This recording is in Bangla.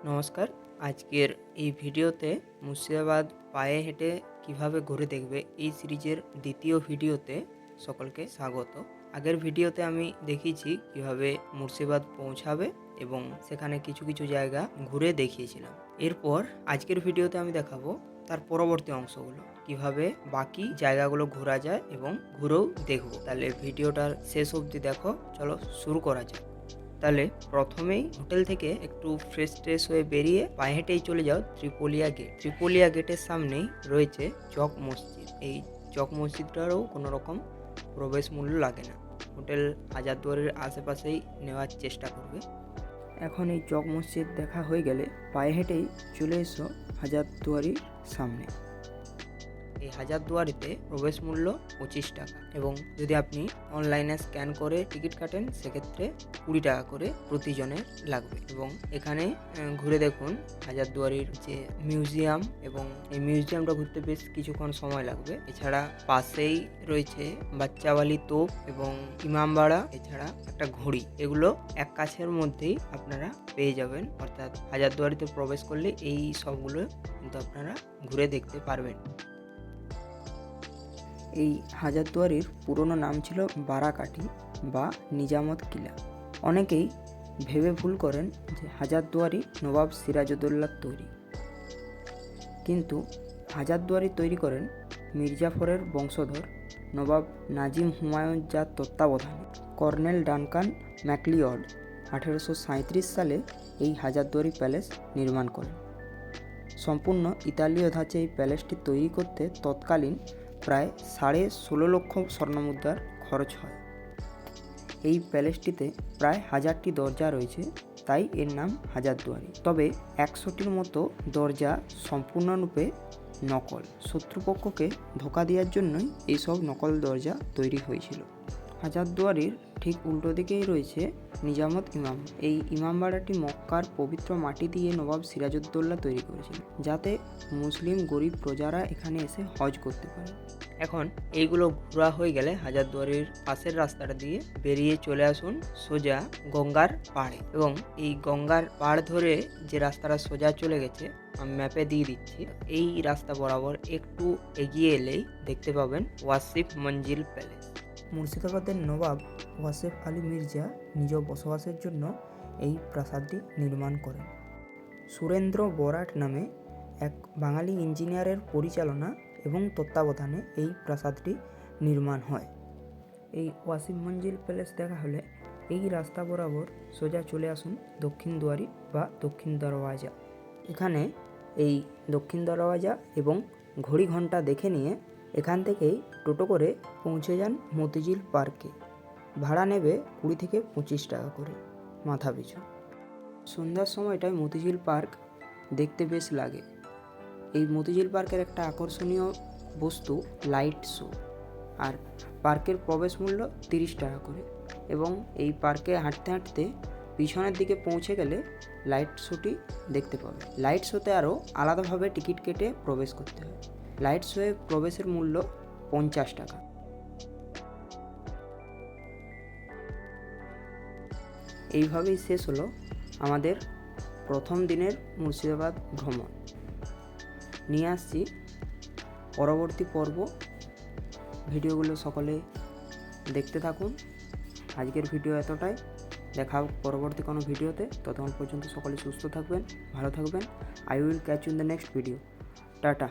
নমস্কার। আজকের এই ভিডিওতে মুর্শিদাবাদ পায়ে হেঁটে কিভাবে ঘুরে দেখবে এই সিরিজের দ্বিতীয় ভিডিওতে সকলকে স্বাগত। আগের ভিডিওতে আমি দেখিয়েছি কিভাবে মুর্শিদাবাদ পৌঁছাবে এবং সেখানে কিছু কিছু জায়গা ঘুরে দেখিয়েছিলাম। এরপর আজকের ভিডিওতে আমি দেখাবো তার পরবর্তী অংশগুলো, কিভাবে বাকি জায়গাগুলো ঘোরা যায় এবং ঘুরেও দেখবো। তাহলে ভিডিওটার শেষ অবধি দেখো। চলো শুরু করা যাক। তাহলে প্রথমেই হোটেল থেকে একটু ফ্রেশ হয়ে বেরিয়ে পায়ে হেঁটেই চলে যাও ত্রিপোলিয়া গেট। ত্রিপোলিয়া গেটের সামনেই রয়েছে চক মসজিদ। এই চক মসজিদটারও কোনো রকম প্রবেশ মূল্য লাগে না। হোটেল হাজারদুয়ারির আশেপাশেই নেওয়ার চেষ্টা করবে। এখন এই চক মসজিদ দেখা হয়ে গেলে পায়ে হেঁটেই চলে এসো হাজারদুয়ারির সামনে। এই হাজারদুয়ারিতে প্রবেশ মূল্য 25 টাকা এবং যদি আপনি অনলাইনে স্ক্যান করে টিকিট কাটেন সেক্ষেত্রে 20 টাকা করে প্রতিজনের লাগবে। এবং এখানে ঘুরে দেখুন হাজারদুয়ারির যে মিউজিয়াম, এবং এই মিউজিয়ামটা ঘুরতে বেশ কিছুক্ষণ সময় লাগবে। এছাড়া পাশেই রয়েছে বাচ্চাওয়ালি তোপ এবং ইমামবাড়া, এছাড়া একটা ঘড়ি। এগুলো এক কাছের মধ্যেই আপনারা পেয়ে যাবেন, অর্থাৎ হাজারদুয়ারিতে প্রবেশ করলে এই সবগুলো কিন্তু আপনারা ঘুরে দেখতে পারবেন। এই হাজারদুয়ারির পুরনো নাম ছিল বারাকাঠি বা নিজামত কিলা। অনেকেই ভেবে ভুল করেন যে হাজারদুয়ারি নবাব সিরাজউদ্দৌলার তৈরি, কিন্তু হাজারদুয়ারি তৈরি করেন মির্জাফরের বংশধর নবাব নাজিম হুমায়ুন, যার তত্ত্বাবধানে কর্নেল ডানকান ম্যাকলিওড 1837 সালে এই হাজারদুয়ারি প্যালেস নির্মাণ করেন। সম্পূর্ণ ইতালীয় ধাঁচে এই প্যালেসটি তৈরি করতে তৎকালীন প্রায় 16.5 লক্ষ স্বর্ণমুদ্রার খরচ হয়। এই প্যালেসটিতে প্রায় 1000টি দরজা রয়েছে, তাই এর নাম হাজারদুয়ারি। তবে 100টির মতো দরজা সম্পূর্ণরূপে নকল। শত্রুপক্ষকে ধোঁকা দেওয়ার জন্যই এইসব নকল দরজা তৈরি হয়েছিল। হাজারদুয়ারির ঠিক উল্টো দিকেই রয়েছে নিজামত ইমাম। এই ইমামবাড়াটি মক্কার পবিত্র মাটি দিয়ে নবাব সিরাজউদ্দৌলা তৈরি করেছিলেন, যাতে মুসলিম গরিব প্রজারা এখানে এসে হজ করতে পারে। এখন এইগুলো ঘোরা হয়ে গেলে হাজারদুয়ারির পাশের রাস্তাটা দিয়ে বেরিয়ে চলে আসুন সোজা গঙ্গার পাড়ে। এবং এই গঙ্গার পাড় ধরে যে রাস্তাটা সোজা চলে গেছে আমি ম্যাপে দিয়ে দিচ্ছি। এই রাস্তা বরাবর একটু এগিয়ে এলেই দেখতে পাবেন ওয়াসিফ মঞ্জিল প্যালেস। মুর্শিদাবাদের নবাব ওয়াসেফ আলী মির্জা নিজ বসবাসের জন্য এই প্রাসাদটি নির্মাণ করেন। সুরেন্দ্র বরাট নামে এক বাঙালি ইঞ্জিনিয়ারের পরিচালনা এবং তত্ত্বাবধানে এই প্রাসাদটি নির্মাণ হয়। এই ওয়াসিফ মঞ্জিল প্যালেস দেখা হলে এই রাস্তা বরাবর সোজা চলে আসুন দক্ষিণ দুয়ারি বা দক্ষিণ দরওয়াজা। এখানে এই দক্ষিণ দরওয়াজা এবং ঘড়ি ঘন্টা দেখে নিয়ে এখান থেকেই টোটো করে পৌঁছে যান মতিঝিল পার্কে। ভাড়া নেবে 20 থেকে 25 টাকা করে মাথা পিছু। সন্ধ্যার সময়টায় মতিঝিল পার্ক দেখতে বেশ লাগে। এই মতিঝিল পার্কের একটা আকর্ষণীয় বস্তু লাইট শো, আর পার্কের প্রবেশ মূল্য 30 টাকা করে। এবং এই পার্কে হাঁটতে হাঁটতে পিছনের দিকে পৌঁছে গেলে লাইট শোটি দেখতে পাবে। লাইট শোতে আরও আলাদাভাবে টিকিট কেটে প্রবেশ করতে হয়। লাইট শোয়ে প্রবেশের মূল্য 50 টাকা। এইভাবেই শেষ হলো আমাদের প্রথম দিনের মুর্শিদাবাদ ভ্রমণ। নিয়ে আসছি পরবর্তী পর্ব। ভিডিওগুলো সকলে দেখতে থাকুন। আজকের ভিডিও এতটাই। দেখা পরবর্তী কোনো ভিডিওতে। ততক্ষণ পর্যন্ত সকলে সুস্থ থাকবেন, ভালো থাকবেন। I will catch you in the next video. Tata.